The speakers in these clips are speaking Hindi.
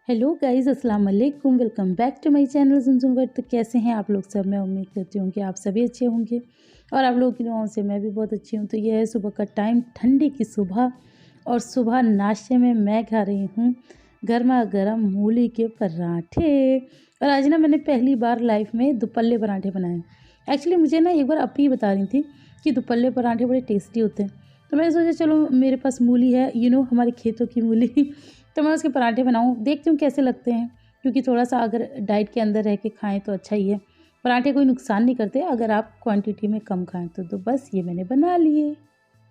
हेलो गाइज़, अस्सलाम वालेकुम। Welcome back to my channel Zumzum world. तो कैसे हैं आप लोग सब? मैं उम्मीद करती हूँ कि आप सभी अच्छे होंगे और आप लोगों की दुआओं से मैं भी बहुत अच्छी हूँ। तो यह है सुबह का टाइम, ठंडी की सुबह, और सुबह नाश्ते में मैं खा रही हूँ गर्मा गर्म मूली के पराठे। और आज ना मैंने पहली बार लाइफ में दुपल्ले पराठे बनाए। एक्चुअली मुझे ना एक बार अपी ही बता रही थी कि दुपल्ले पराठे बड़े टेस्टी होते हैं। तो मैंने सोचा चलो मेरे पास मूली है, हमारे खेतों की मूली तो मैं उसके पराठे बनाऊँ, देखती हूँ कैसे लगते हैं, क्योंकि थोड़ा-सा अगर डाइट के अंदर रह के खाएँ तो अच्छा ही है। पराठे कोई नुकसान नहीं करते अगर आप क्वांटिटी में कम खाएँ तो बस ये मैंने बना लिए।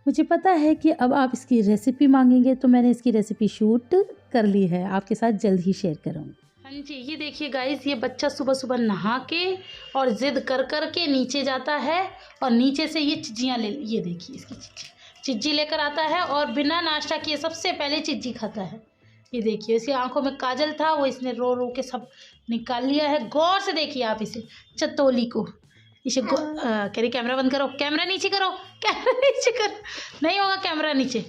मुझे पता है कि अब आप इसकी रेसिपी माँगेंगे, तो मैंने इसकी रेसिपी शूट कर ली है, आपके साथ जल्द ही शेयर करूँगी। हाँ जी, ये देखिए गाइस, ये बच्चा सुबह-सुबह नहा के और ज़िद कर के नीचे जाता है और नीचे से ये चिज्जियाँ ये देखिए इसकी चिज्जी लेकर आता है और बिना नाश्ता किए सबसे पहले चिज्जी खाता है। ये देखिए, इसकी आंखों में काजल था, वो इसने रो रो के सब निकाल लिया है। गौर से देखिए आप इसे, चतोली को। इसे कह रही कैमरा बंद करो, कैमरा नीचे करो, कैमरा नीचे करो। नहीं होगा कैमरा नीचे,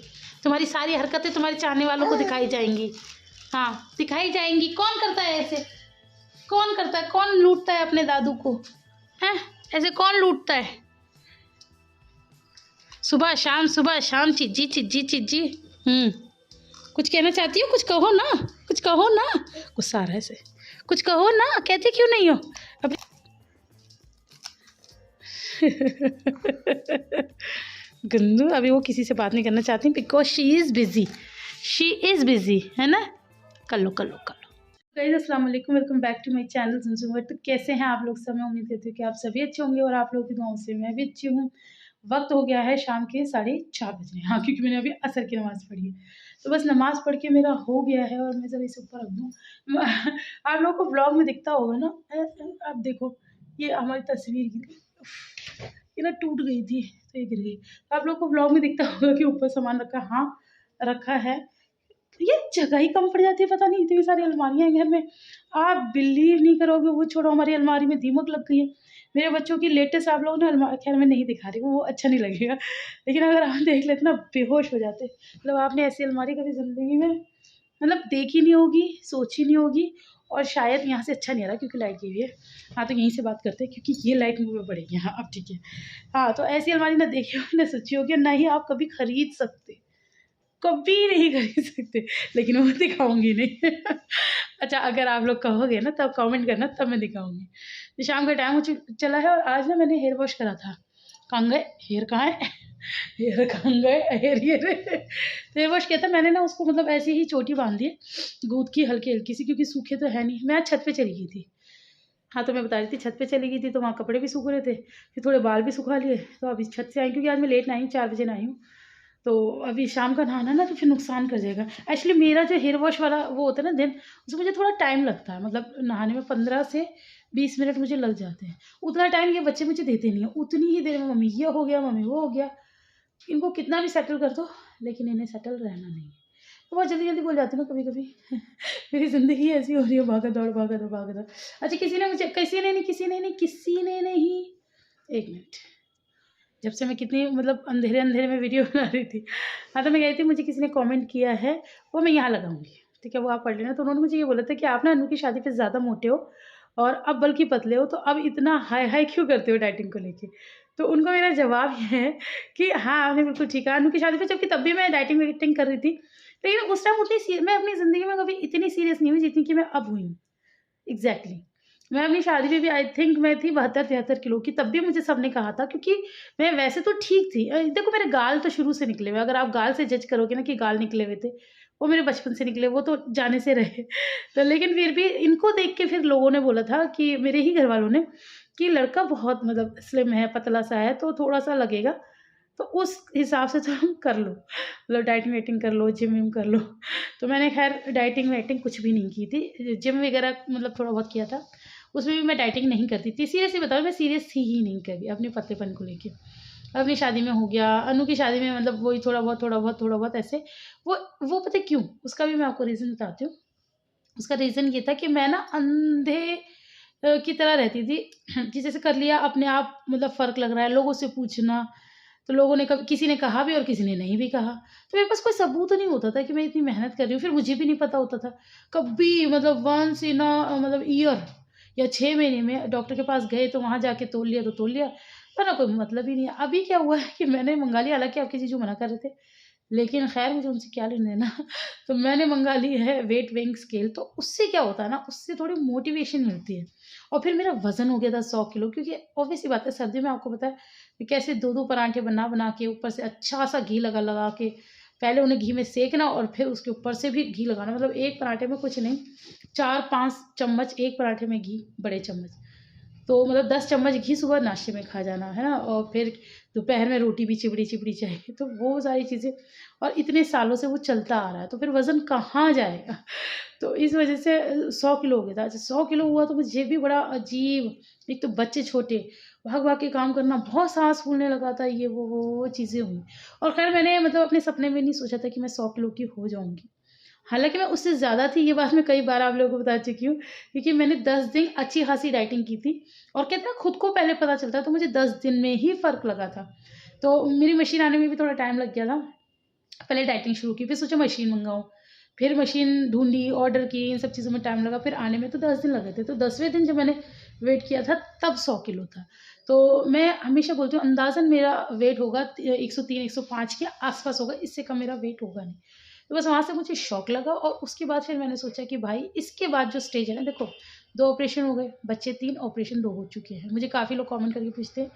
तुम्हारी सारी हरकतें तुम्हारे चाहने वालों को दिखाई जाएंगी। हाँ, दिखाई जाएंगी। कौन करता है ऐसे? कौन करता है? कौन लूटता है अपने दादू को? हैं? ऐसे कौन लूटता है? सुबह शाम चिज्जी चिज्जी चिज्जी। कुछ कहना चाहती हो? कुछ कहो ना, कुछ कहो ना। गुस्सा आ रहा है इसे, कुछ कहो ना। कहते क्यों नहीं हो? अब गंदू अभी वो किसी से बात नहीं करना चाहती बिकॉज शी इज़ बिजी, है ना। कर लो गाइस, अस्सलाम वालेकुम। Welcome back to my channel Zumzum world. तो कैसे हैं आप लोग सब? मैं उम्मीद करती हूँ कि आप सभी अच्छे होंगे और आप लोगों की दुआओं से मैं भी अच्छी हूँ। वक्त हो गया है शाम के 4:30 बजे। हाँ, क्योंकि मैंने अभी असर की नमाज़ पढ़ी है। तो बस नमाज़ पढ़ के मेरा हो गया है और मैं ज़रा इसे ऊपर रख दूँ। आप लोगों को व्लॉग में दिखता होगा ना, आप देखो, ये हमारी तस्वीर ये ना टूट गई थी तो ये गिर गई। तो आप लोगों को व्लॉग में दिखता होगा कि ऊपर सामान रखा, हाँ रखा है। ये जगह ही कम पड़ जाती है, पता नहीं, इतनी सारी अलमारियाँ हैं घर में। आप बिलीव नहीं करोगे, वो छोड़ो, हमारी अलमारी में दीमक लग गई है। मेरे बच्चों की लेटेस्ट आप लोग ना अलमारी, खैर मैं नहीं दिखा रही हूँ, वो अच्छा नहीं लगेगा, लेकिन अगर आप देख लेते ना बेहोश हो जाते। मतलब आपने ऐसी अलमारी कभी ज़िंदगी में मतलब देखी नहीं होगी, सोची नहीं होगी। और शायद यहाँ से अच्छा नहीं आ रहा क्योंकि लाइट गई हुई है। हाँ, तो यहीं से बात करते हैं क्योंकि ये लाइट मुँह में पड़ेगी। हाँ, अब ठीक है। हाँ, तो ऐसी अलमारी ना देखी होगी ना सोची होगी, ना ही आप कभी खरीद सकते, कभी नहीं खरीद सकते, लेकिन वो दिखाऊँगी नहीं। अच्छा, अगर आप लोग कहोगे ना तब कमेंट करना, तब मैं दिखाऊँगी। तो शाम का टाइम हो चला है और आज ना मैंने हेयर वॉश करा था। कहाँ गए? हेयर कहाँ है? हेयर कहाँ गए? हेयर ये रहे। तो हेयर वॉश किया था मैंने ना, उसको मतलब ऐसे ही चोटी बाँध दी है, गूँथ की हल्की-हल्की सी, क्योंकि सूखे तो है नहीं। मैं आज छत पे चली गई थी। हाँ, तो मैं बता रही थी, छत पे चली गई थी तो वहाँ कपड़े भी सूख रहे थे, फिर थोड़े बाल भी सुखा लिए, तो अभी छत से आई क्योंकि आज मैं लेट आई हूँ, 4 बजे आई हूँ। तो अभी शाम का नहाना ना तो फिर नुकसान कर जाएगा। एक्चुअली मेरा जो हेयर वॉश वाला वो होता है ना दिन, उसमें मुझे थोड़ा टाइम लगता है, मतलब नहाने में 15 से 20 मिनट मुझे लग जाते हैं। उतना टाइम ये बच्चे मुझे देते नहीं हैं। उतनी ही देर में मम्मी ये हो गया, मम्मी वो हो गया। इनको कितना भी सेटल कर दो, लेकिन इन्हें सेटल रहना नहीं है। तो बहुत जल्दी-जल्दी बोल जाती हूँ ना कभी-कभी। मेरी ज़िंदगी ऐसी हो रही है, भागा-दौड़, भागा-दौड़, भागा-दौड़। अच्छा, किसी ने नहीं, 1 मिनट। जब से मैं कितनी मतलब अंधेरे-अंधेरे में वीडियो बना रही थी। हाँ, तो मैं कह रही थी, मुझे किसी ने कमेंट किया है, वो मैं यहाँ लगाऊँगी, ठीक है? वो आप पढ़ लेना। तो उन्होंने मुझे ये बोला था कि आप ना अनु की शादी पे ज़्यादा मोटे हो और अब बल्कि पतले हो, तो अब इतना हाय-हाय क्यों करते हो डाइटिंग को लेके? तो उनको मेरा जवाब ये है कि हाँ, आपने बिल्कुल ठीक कहा, अनु की शादी पे, जबकि तब भी मैं डाइटिंग कर रही थी। लेकिन उस टाइम मैं अपनी ज़िंदगी में कभी इतनी सीरियस नहीं हुई जितनी कि मैं अब हुई हूँ। एग्ज़ैक्टली। मैं अपनी शादी में भी आई थिंक मैं थी 72-73 किलो की, तब भी मुझे सबने कहा था, क्योंकि मैं वैसे तो ठीक थी। देखो, मेरे गाल तो शुरू से निकले हुए, अगर आप गाल से जज करोगे ना कि गाल निकले हुए थे, वो मेरे बचपन से निकले, वो तो जाने से रहे। तो लेकिन फिर भी इनको देख के फिर लोगों ने बोला था कि मेरे ही घरवालों ने, कि लड़का बहुत मतलब स्लिम है, पतला-सा है, तो थोड़ा-सा लगेगा। तो उस हिसाब से तुम कर लो, मतलब डाइटिंग वाइटिंग कर लो, जिम-विम कर लो। तो मैंने खैर डाइटिंग वाइटिंग कुछ भी नहीं की थी। जिम वगैरह मतलब थोड़ा बहुत किया था, उसमें भी मैं डाइटिंग नहीं करती थी। सीरियसली बताऊँ, मैं सीरियस थी ही नहीं कभी अपने पतलेपन को लेके। अपनी शादी में हो गया, अनु की शादी में मतलब वही थोड़ा बहुत ऐसे। वो पता है क्यों? उसका भी मैं आपको रीज़न बताती हूँ। उसका रीज़न ये था कि मैं ना अंधे की तरह रहती थी कि जैसे कर लिया अपने आप, मतलब फ़र्क लग रहा है, लोगों से पूछना। तो लोगों ने कभी किसी ने कहा भी और किसी ने नहीं भी कहा। तो मेरे पास कोई सबूत नहीं होता था कि मैं इतनी मेहनत कर रही हूँ। फिर मुझे भी नहीं पता होता था। कभी मतलब वन्स इन मतलब ईयर या 6 महीने में डॉक्टर के पास गए तो वहाँ जाके तोल लिया तो तोल लिया, वरना कोई मतलब ही नहीं है। अभी क्या हुआ है कि मैंने मँगा लिया, हालाँकि आपके जीजू मना कर रहे थे, लेकिन ख़ैर मुझे उनसे क्या लेना-देना। तो मैंने मँगा ली है वेट वेइंग स्केल। तो उससे क्या होता है ना, उससे थोड़ी मोटिवेशन मिलती है। और फिर मेरा वज़न हो गया था 100 किलो, क्योंकि ऑब्वियस सी बात है सर्दियों में आपको पता है कि कैसे 2-2 पराठे बना-बना के ऊपर से अच्छा-सा घी लगा-लगा के पहले उन्हें घी में सेंकना और फिर उसके ऊपर से भी घी लगाना। मतलब एक पराठे में कुछ नहीं, 4-5 चम्मच एक पराठे में घी, बड़े चम्मच। तो मतलब 10 चम्मच घी सुबह नाश्ते में खा जाना, है ना? और फिर दोपहर में रोटी भी चिपड़ी-चिपड़ी चाहिए। तो वो सारी चीज़ें, और इतने सालों से वो चलता आ रहा है, तो फिर वज़न कहाँ जाएगा? तो इस वज़ह से 100 किलो हो गया था। अच्छा 100 किलो हुआ तो मुझे भी बड़ा अजीब, एक तो बच्चे छोटे, भाग-भाग के काम करना, बहुत साँस फूलने लगा था, ये वो चीज़ें हुई। और ख़ैर मैंने मतलब अपने सपने में नहीं सोचा था कि मैं 100 किलो की हो जाऊँगी। हालाँकि मैं उससे ज़्यादा थी, ये बात मैं कई बार आप लोगों को बता चुकी हूँ, क्योंकि मैंने 10 दिन अच्छी-खासी डाइटिंग की थी। और कहते हैं ना खुद को पहले पता चलता है, तो मुझे 10 दिन में ही फ़र्क लगा था। तो मेरी मशीन आने में भी थोड़ा टाइम लग गया था। पहले डाइटिंग शुरू की, फिर सोचा मशीन मँगाऊँ, फिर मशीन ढूँढी, ऑर्डर की, इन सब चीज़ों में टाइम लगा, फिर आने में तो 10 दिन लगे थे। तो 10वें दिन जब मैंने वेट किया था तब 100 किलो था। तो मैं हमेशा बोलती हूँ अंदाज़न मेरा वेट होगा 103-105 के आस-पास होगा, इससे कम मेरा वेट होगा नहीं। तो बस वहाँ से मुझे शॉक लगा, और उसके बाद फिर मैंने सोचा कि भाई इसके बाद जो स्टेज है ना, देखो 2 ऑपरेशन हो गए, बच्चे 3, ऑपरेशन 2 हो चुके हैं। मुझे काफ़ी लोग कमेंट करके पूछते हैं,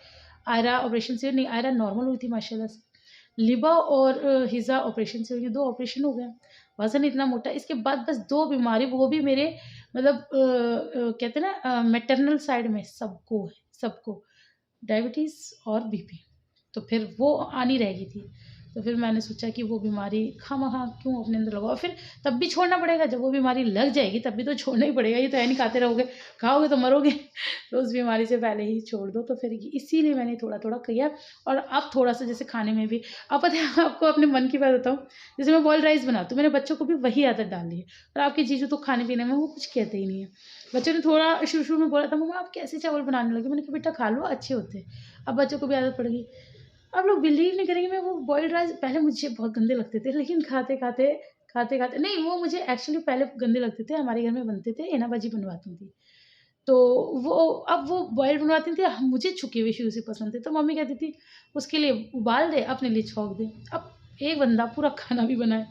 आयरा ऑपरेशन से नहीं, आयरा नॉर्मल हुई थी माशाल्लाह से। लिबा और हिज़ा ऑपरेशन से हुई, 2 ऑपरेशन हो गए। वज़न इतना मोटा, इसके बाद बस 2 बीमारी, वो भी मेरे मतलब कहते हैं ना मैटरनल साइड में सबको है, सबको, डायबिटीज़ और बीपी। तो फिर वो आनी रह गई थी। तो फिर मैंने सोचा कि वो बीमारी खामख़ा क्यों अपने अंदर लगाओ, फिर तब भी छोड़ना पड़ेगा, जब वो बीमारी लग जाएगी तब भी तो छोड़ना ही पड़ेगा, ये तो है नहीं खाते रहोगे, खाओगे तो मरोगे। तो उस बीमारी से पहले ही छोड़ दो। तो फिर इसीलिए मैंने थोड़ा-थोड़ा किया। और अब थोड़ा-सा जैसे खाने में भी, अब पता है आपको अपने मन की बात बताऊँ, जैसे मैं बॉइल्ड राइस बनाती हूँ, मैंने बच्चों को भी वही आदत डाल दी है। और आपके जीजू तो खाने-पीने में वो कुछ कहते ही नहीं है। बच्चों ने थोड़ा शुरू-शुरू में बोला था, मम्मा आप कैसे चावल बनाने लगे? मैंने कहा बेटा खा लो, अच्छे होते हैं। अब बच्चों को भी आदत पड़ गई। आप लोग बिलीव नहीं करेंगे, मैं वो बॉइल्ड राइस पहले मुझे बहुत गंदे लगते थे, लेकिन खाते-खाते नहीं, वो मुझे एक्चुअली पहले गंदे लगते थे, हमारे घर में बनते थे, एना भाजी बनवाती थी। तो वो अब वो बॉइल्ड बनवाती थी, मुझे छुके हुए शुरू से पसंद थे, तो मम्मी कहती थी उसके लिए उबाल दे, अपने लिए छौंक दे। अब एक बंदा पूरा खाना भी बनाए,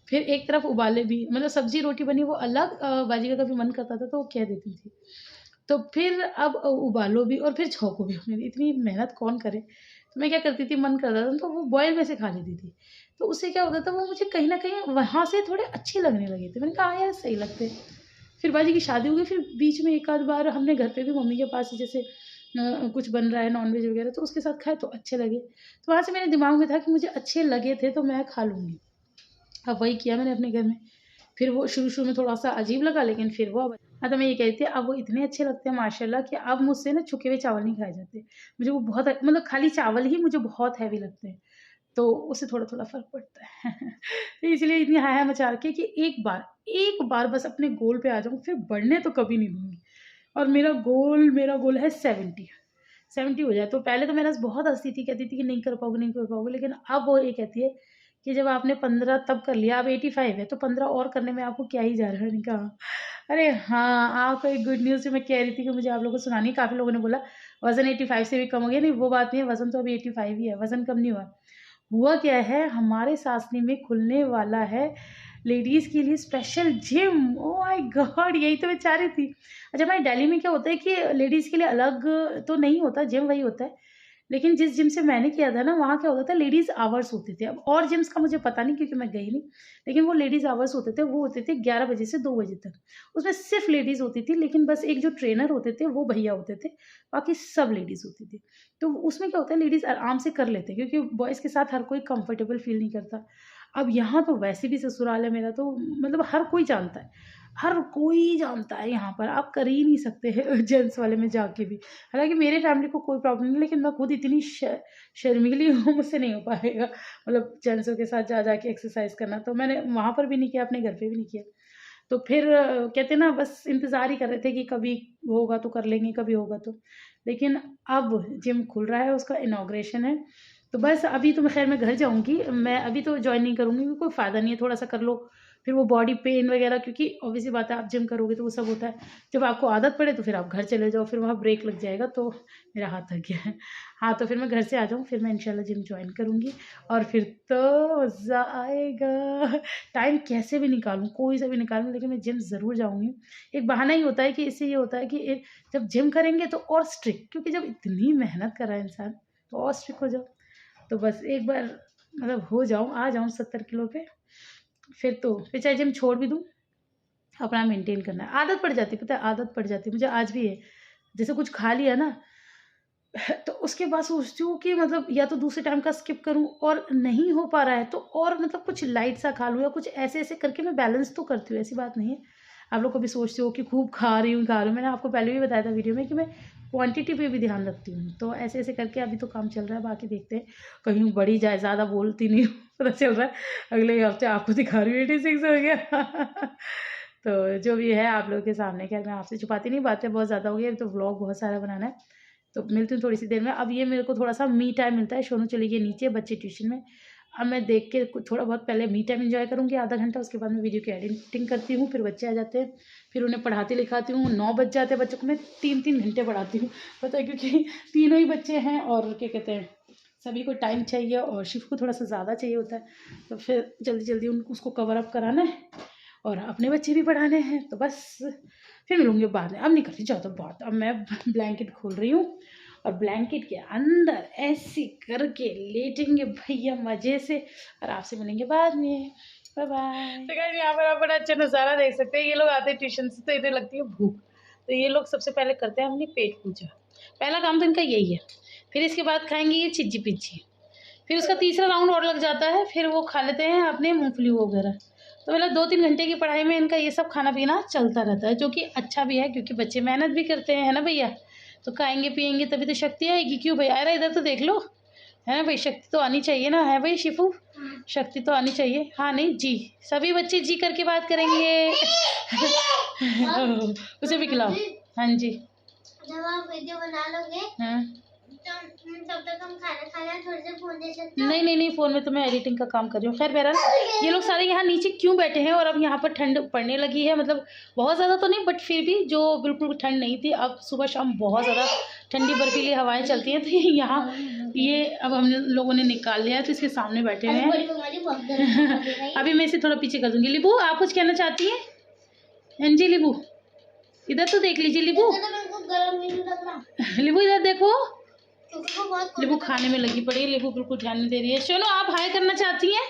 फिर एक तरफ उबाले भी, मतलब सब्ज़ी रोटी बनी वो अलग, बाजी का कभी मन करता था तो वो कह देती थी। तो फिर अब उबालो भी और फिर छौंको भी, अपने लिए इतनी मेहनत कौन करे? तो मैं क्या करती थी, मन करता था तो वो बॉयल में से खा लेती थी। तो उससे क्या होता था, वो मुझे कहीं न कहीं वहाँ से थोड़े अच्छे लगने लगे थे। मैंने कहा हाँ यार सही लगते हैं। फिर बाजी की शादी हो गई, फिर बीच में एक आध बार हमने घर पे भी मम्मी के पास जैसे कुछ बन रहा है नॉन-वेज वगैरह, तो उसके साथ खाए तो अच्छे लगे। तो वहाँ से मेरे दिमाग में था कि मुझे अच्छे लगे थे तो मैं खा लूँगी। अब वही किया मैंने अपने घर में। फिर वो शुरू-शुरू में थोड़ा-सा अजीब लगा, लेकिन फिर वो अब, हाँ, तो मैं ये कह रही थी अब वो इतने अच्छे लगते हैं माशाल्लाह कि अब मुझसे ना छुके हुए चावल नहीं खाए जाते। मुझे वो बहुत मतलब खाली चावल ही मुझे बहुत हेवी लगते हैं। तो उससे थोड़ा-थोड़ा फ़र्क पड़ता है। तो इसलिए इतनी हाय-हाय मचा रखी है कि एक बार बस अपने गोल पे आ जाऊँ, फिर बढ़ने तो कभी नहीं दूँगी। और मेरा गोल है 70, 70 हो जाए। तो पहले तो मेरे से बहुत हँसती थी, कहती थी कि नहीं कर पाओगे, नहीं कर पाओगे, लेकिन अब वो ये कहती है कि जब आपने 15 तब कर लिया, अब 85 है, तो 15 और करने में आपको क्या ही जा रहा है? मैंने कहा अरे हाँ, आपको एक गुड न्यूज़ जो मैं कह रही थी कि मुझे आप लोगों को सुनानी है। काफ़ी लोगों ने बोला वज़न 85 से भी कम हो गया। नहीं, वो बात नहीं है, वज़न तो अभी 85 ही है, वज़न कम नहीं हुआ। हुआ क्या है, हमारे सासनी में खुलने वाला है लेडीज़ के लिए special gym. Oh my God! यही तो मैं चाह रही थी। अच्छा, हमारे दिल्ली में क्या होता है कि लेडीज़ के लिए अलग तो नहीं होता, जिम वही होता है। लेकिन जिस जिम से मैंने किया था ना, वहाँ क्या होता था, लेडीज़ आवर्स होते थे। अब और जिम्स का मुझे पता नहीं क्योंकि मैं गई नहीं। लेकिन वो लेडीज़ आवर्स होते थे, वो होते थे 11 बजे से 2 बजे तक। उसमें सिर्फ़ लेडीज़ होती थी, लेकिन बस एक जो ट्रेनर होते थे, वो भैया होते थे, बाकी सब लेडीज़ होती थी। तो उसमें क्या होता है, लेडीज़ आराम से कर लेते हैं क्योंकि बॉयज़ के साथ हर कोई कंफर्टेबल फ़ील नहीं करता। अब यहाँ तो वैसे भी ससुराल है मेरा, तो मतलब हर कोई जानता है। हर कोई जानता है यहाँ पर, आप कर ही नहीं सकते हैं जेंट्स वाले में जाके भी। हालाँकि मेरे फैमिली को कोई प्रॉब्लम नहीं, लेकिन मैं खुद इतनी शर्मीली हूँ, मुझसे नहीं हो पाएगा मतलब जेंट्सों के साथ जा के एक्सरसाइज़ करना। तो मैंने वहाँ पर भी नहीं किया, अपने घर पे भी नहीं किया। तो फिर कहते हैं ना, बस इंतज़ार ही कर रहे थे कि कभी होगा तो कर लेंगे, कभी होगा तो। लेकिन अब जिम खुल रहा है, उसका इनॉग्रेशन है। तो बस अभी तो मैं खैर मैं घर जाऊँगी, मैं अभी तो जॉइन नहीं करूँगी क्योंकि कोई फ़ायदा नहीं है, थोड़ा सा कर लो फिर वो बॉडी पेन वगैरह, क्योंकि ऑब्वियस सी बात है आप जिम करोगे तो वो सब होता है। जब आपको आदत पड़े तो फिर आप घर चले जाओ, फिर वहाँ ब्रेक लग जाएगा, तो मेरा हाथ थक गया है। हाँ, तो फिर मैं घर से आ जाऊँ, फिर मैं इंशाल्लाह जिम जॉइन करूँगी और फिर तो मज़ा आएगा। टाइम कैसे भी निकालूँ, कोई सा भी निकालूँ, लेकिन मैं जिम ज़रूर जाऊँगी। एक बहाना ही होता है कि इससे ये होता है कि जब जिम करेंगे तो और स्ट्रिक्ट, क्योंकि जब इतनी मेहनत कर रहा है इंसान तो और स्ट्रिक्ट हो जाओ। तो बस एक बार मतलब हो जाऊँ, आ जाऊँ 70 किलो पे, फिर चाहे जिम छोड़ भी दूँ, अपना मेंटेन करना है। आदत पड़ जाती है, पता है आदत पड़ जाती है, मुझे आज भी है। जैसे कुछ खा लिया ना तो उसके बाद सोचती हूँ कि मतलब या तो दूसरे टाइम का स्किप करूँ, और नहीं हो पा रहा है तो और मतलब कुछ लाइट सा खा लूँ या कुछ ऐसे-ऐसे करके मैं बैलेंस तो करती हूँ, ऐसी बात नहीं है। आप लोग कभी सोचते हो कि खूब खा रही हूँ। मैंने आपको पहले भी बताया था वीडियो में कि मैं क्वांटिटी पे भी ध्यान रखती हूँ। तो ऐसे-ऐसे करके अभी तो काम चल रहा है, बाकी देखते हैं कहीं बढ़ ही जाए, ज़्यादा बोलती नहीं हूँ पता चल रहा है अगले हफ्ते आपको दिखा रही हूँ 86 हो गया। तो जो भी है आप लोगों के सामने, खैर मैं आपसे छुपाती नहीं, बातें बहुत ज़्यादा हो गई, अभी तो व्लॉग बहुत सारा बनाना है। तो मिलती हूँ थोड़ी सी देर में। अब ये मेरे को थोड़ा सा मी टाइम मिलता है, सोनू चली गई नीचे, बच्चे ट्यूशन में। अब मैं देख के थोड़ा बहुत पहले मी टाइम एंजॉय करूँगी आधा घंटा, उसके बाद मैं वीडियो की एडिटिंग करती हूँ, फिर बच्चे आ जाते हैं, फिर उन्हें पढ़ाती लिखाती हूँ। 9 बज जाते हैं बच्चों को, मैं 3-3 घंटे पढ़ाती हूँ, पता है, क्योंकि तीनों ही बच्चे हैं और क्या कहते हैं सभी को टाइम चाहिए और शिफ्ट को थोड़ा सा ज़्यादा चाहिए होता है, तो फिर जल्दी जल्दी उसको कवर अप कराना है और अपने बच्चे भी पढ़ाने हैं। तो बस फिर मिलूँगी बाद में, अब नहीं करती ज़्यादा बात। अब मैं ब्लैंकेट खोल रही हूँ और ब्लैंकेट के अंदर ऐसे करके लेटेंगे भैया मज़े से, और आपसे मिलेंगे बाद में। Bye bye. तो गाइस यहाँ पर आप बड़ा अच्छा नज़ारा देख सकते हैं। ये लोग आते हैं ट्यूशन से तो इन्हें लगती है भूख, तो ये लोग सबसे पहले करते हैं अपनी पेट पूजा। पहला काम तो इनका यही है, फिर इसके बाद खाएंगे ये चिज्जी पिज्जी, फिर उसका तीसरा राउंड और लग जाता है, फिर वो खा लेते हैं अपने मूँगफली वगैरह। तो मतलब 2-3 घंटे की पढ़ाई में इनका ये सब खाना पीना चलता रहता है, जो कि अच्छा भी है क्योंकि बच्चे मेहनत भी करते हैं, है ना भैया? तो खाएँगे पिएँगे तभी तो शक्ति आएगी। क्यों भैया? अरे इधर तो देख लो, है ना भाई, शक्ति तो आनी चाहिए ना, है भाई शिफू? शक्ति तो आनी चाहिए। हाँ, नहीं जी, सभी बच्चे जी करके बात करेंगे। उसे भी खिलाओ। हाँ जी। जब आप वीडियो बना लोगे हाँ। तब तक हम खाना खाना थोड़ी देर फोन देख सकते हैं? नहीं, फ़ोन में तो मैं एडिटिंग का काम कर रही हूँ। खैर बहरहाल ये लोग सारे यहाँ नीचे क्यों बैठे हैं, और अब यहाँ पर ठंड पड़ने लगी है, मतलब बहुत ज़्यादा तो नहीं बट फिर भी जो बिल्कुल ठंड नहीं थी, अब सुबह शाम बहुत ज़्यादा ठंडी बर्फीली हवाएं चलती हैं, तो यहाँ ये अब हम लोगों ने निकाल लिया है, तो इसके सामने बैठे हुए हैं। अभी मैं इसे थोड़ा पीछे कर दूँगी। लिबू आप कुछ कहना चाहती हैं? हाँ जी लिबू, इधर तो देख लीजिए लिबू। लिबू इधर देखो, लिबू खाने में लगी पड़ी है, लिबू बिल्कुल ध्यान नहीं दे रही है। चलो आप हाय करना चाहती हैं?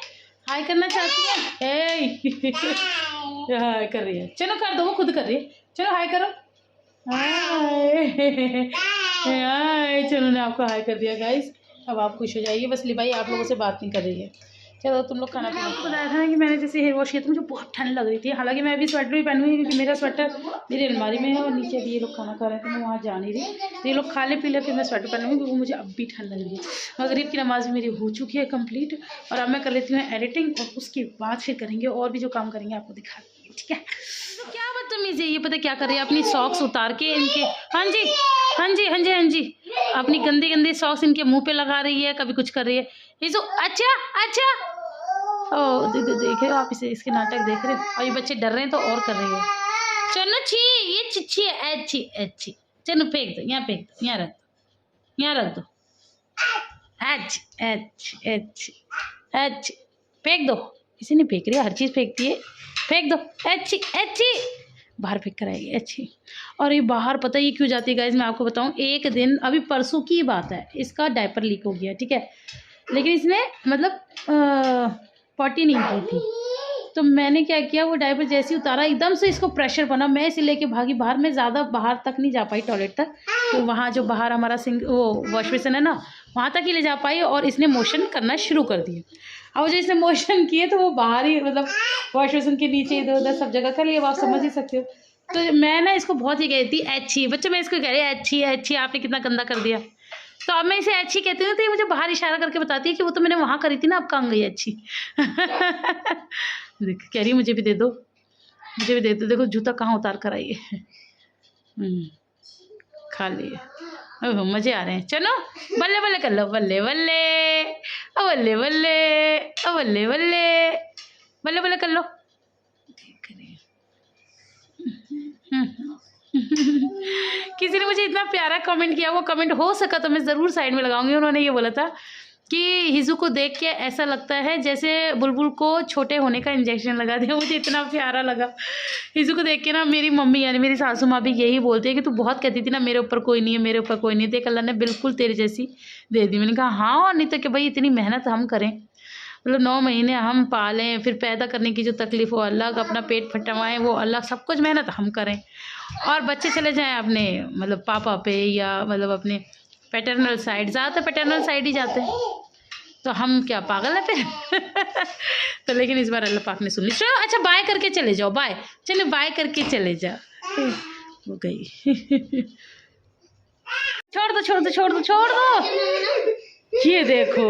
हाय करना चाहती हैं? हाय कर रही है, चलो कर दो, वो खुद कर रही है, चलो हाय करो। हाय हाय, चलो ने आपको हाय कर दिया गाइस। अब आप खुश हो जाइए, बस लिबाई आप लोगों से बात नहीं कर रही है। चलो तुम लोग खाना पीना। बताया था ना कि मैंने जैसे हेयर वॉश किया था, मुझे बहुत ठंड लग रही थी, हालांकि मैं अभी स्वेटर भी पहनूंगी क्योंकि मेरा स्वेटर मेरी अलमारी में है और नीचे अभी ये लोग खाना खा रहे थे, मैं वहाँ जा नहीं रही, तो ये लोग खा ले पी ले फिर मैं स्वेटर पहनूंगी क्योंकि मुझे अब भी ठंड लग रही है। मगरिब की नमाज़ भी मेरी हो चुकी है कंप्लीट, और अब मैं कर लेती हूँ एडिटिंग, और उसके बाद फिर करेंगे और भी जो काम करेंगे आपको दिखा देंगे, ठीक है? तो क्या बदतमीज़ है ये, पता क्या कर रही है, अपनी सॉक्स उतार के इनके, हाँ जी हाँ जी हाँ जी हाँ जी, अपनी गंदी गंदी सॉक्स इनके मुँह पे लगा रही है, कभी कुछ कर रही है। ये जो अच्छा अच्छा ओ देख रहे हो आप, इसे इसके नाटक देख रहे हो, और ये बच्चे डर रहे हैं तो और कर रही है। चलो छी, ये चिच्छी है, अच्छी अच्छी, चलो फेंक दो, यहाँ फेंक दो, यहाँ रख दो, यहाँ रख दो, अच्छी अच्छी अच्छी अच्छी, फेंक दो। इसे नहीं फेंक रही है, हर चीज़ फेंकती है, फेंक दो, अच्छी अच्छी, बाहर फेंक कर आएगी, अच्छी। और ये बाहर पता ही क्यों जाती है गाइज, मैं आपको बताऊँ, एक दिन अभी परसों की बात है, इसका डायपर लीक हो गया, ठीक है, लेकिन इसने मतलब पॉटी नहीं की थी, तो मैंने क्या किया, वो डायपर जैसे ही उतारा एकदम से इसको प्रेशर बना, मैं इसे लेके भागी बाहर, मैं ज़्यादा बाहर तक नहीं जा पाई टॉयलेट तक, तो वहाँ जो बाहर हमारा सिंक वो वॉश बेसिन है ना, वहाँ तक ही ले जा पाई, और इसने मोशन करना शुरू कर दिए। अब जो इसने मोशन किए तो वो बाहर ही, मतलब वॉश बेसिन के नीचे इधर उधर सब जगह कर लिया, आप समझ ही सकते हो। तो मैं ना इसको बहुत ही कहती अच्छी बच्चे, मैं इसको कह रही अच्छी अच्छी, आपने कितना गंदा कर दिया, तो अब मैं इसे अच्छी कहती हूँ, तो ये मुझे बाहर इशारा करके बताती है कि वो तो मैंने वहाँ करी थी ना, अब कहाँ गई अच्छी। देख कह रही मुझे भी दे दो, मुझे भी दे दो, देखो जूता कहाँ उतार कर आई है। खा लिए। ओहो मजे आ रहे हैं। चलो बल्ले बल्ले कर लो, बल्ले बल्ले ओ बल्ले बल्ले ओ बल्ले बल्ले, बल्ले बल्ले कर लो। किसी ने मुझे इतना प्यारा कमेंट किया, वो कमेंट हो सका तो मैं ज़रूर साइड में लगाऊंगी। उन्होंने ये बोला था कि हिजू को देख के ऐसा लगता है जैसे बुलबुल को छोटे होने का इंजेक्शन लगा दिया। मुझे इतना प्यारा लगा हिजू को देख के ना। मेरी मम्मी यानी मेरी सासू माँ भी यही बोलती है कि तू बहुत कहती थी ना मेरे ऊपर कोई नहीं है, मेरे ऊपर कोई नहीं है, देख अल्लाह ने बिल्कुल तेरे जैसी दे दी। मैंने कहा हाँ, और नहीं तो कि भाई इतनी मेहनत हम करें, मतलब 9 महीने हम पालें, फिर पैदा करने की जो तकलीफ़ हो अलग, अपना पेट फटवाएं वो अलग, सब कुछ मेहनत हम करें, और बच्चे चले जाएं अपने मतलब पापा पे या मतलब अपने पैटर्नल साइड, ज़्यादातर पैटर्नल साइड ही जाते हैं, तो हम क्या पागल है फिर। तो लेकिन इस बार अल्लाह पाक ने सुन ली। चलो अच्छा बाय करके चले जाओ, बाय, चलो बाय करके चले जाओ। वो गई। छोड़ दो छोड़ दो छोड़ दो छोड़ दो। ये देखो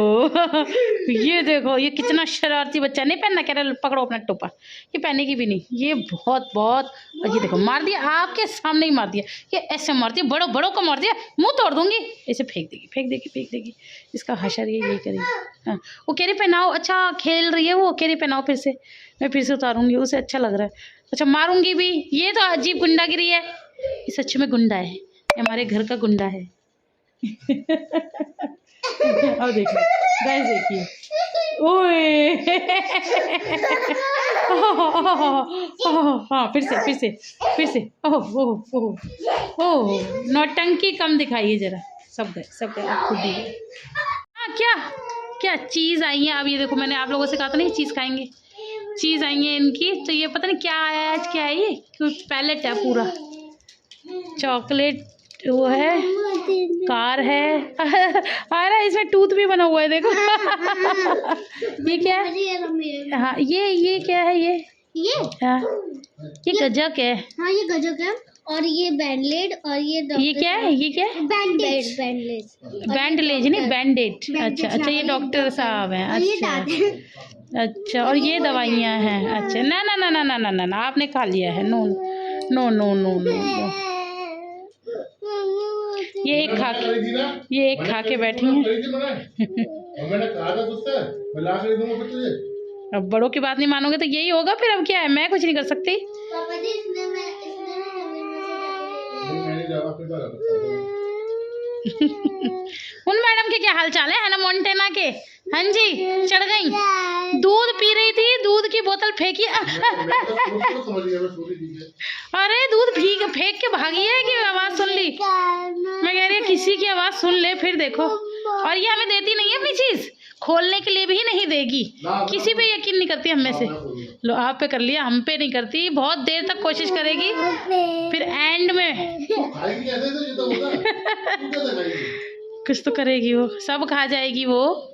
ये देखो, ये कितना शरारती बच्चा। नहीं पहनना, कह रहा पकड़ो अपना टोपा, ये पहने की भी नहीं, ये बहुत बहुत। और ये देखो मार दिया, आपके सामने ही मार दिया, ये ऐसे मारती है, बड़ों बड़ों को मार दिया, मुंह तोड़ दूंगी। ऐसे फेंक देगी फेंक देगी फेंक देगी, इसका हशर यही करेगी। हाँ वो कह रही पहनाओ, अच्छा खेल रही है वो, कह रही पहनाओ फिर से, मैं फिर से उतारूंगी, उसे अच्छा लग रहा है। अच्छा मारूंगी भी, ये तो अजीब गुंडागिरी है। ये सच में गुंडा है, हमारे घर का गुंडा है। अब देखिए गाइस, देखिए ओए। हाँ फिर से ओह ओह ओह ओह, नौटंकी कम दिखाइए जरा। सब गए आप खुद ही। हाँ क्या क्या चीज़ आई है। अब ये देखो, मैंने आप लोगों से कहा था नहीं चीज़ खाएंगे, चीज़ आई है इनकी। तो ये पता नहीं क्या आया है आज, क्या है ये, कुछ पैलेट है पूरा, चॉकलेट वो है, कार है। अरे इसमें टूथ भी बना हुआ है देखो। ये क्या है? हाँ ये क्या है ये हाँ ये गजक है। हाँ ये गजक है, और ये बैंडलेड, और ये क्या है, ये क्या है? बैंडेज बैंडलेज नहीं बैंडेड। अच्छा ये डॉक्टर साहब हैं। अच्छा और ये दवाइयाँ हैं। अच्छा ना ना ना ना ना ना ना, आपने खा लिया है। No no no no no, ये एक खा के बैठी हैं। अब बड़ों की बात नहीं मानोगे तो यही होगा फिर। अब क्या है, मैं कुछ नहीं कर सकती। पापा जी उन मैडम के क्या हाल चाल है ना मोन्टेना के? हाँ जी चढ़ गई, दूध पी रही थी, दूध की बोतल फेंकी। अरे दूध फेंक के भागी है कि आवाज सुन ली। मैं कह रही हूँ किसी की आवाज सुन ले फिर देखो। और ये हमें देती नहीं है अपनी चीज, खोलने के लिए भी नहीं देगी। किसी पे यकीन नहीं करती हम में से। लो आप पे कर लिया, हम पे नहीं करती। बहुत देर तक कोशिश करेगी, फिर एंड में कुछ तो करेगी वो, सब खा जाएगी वो।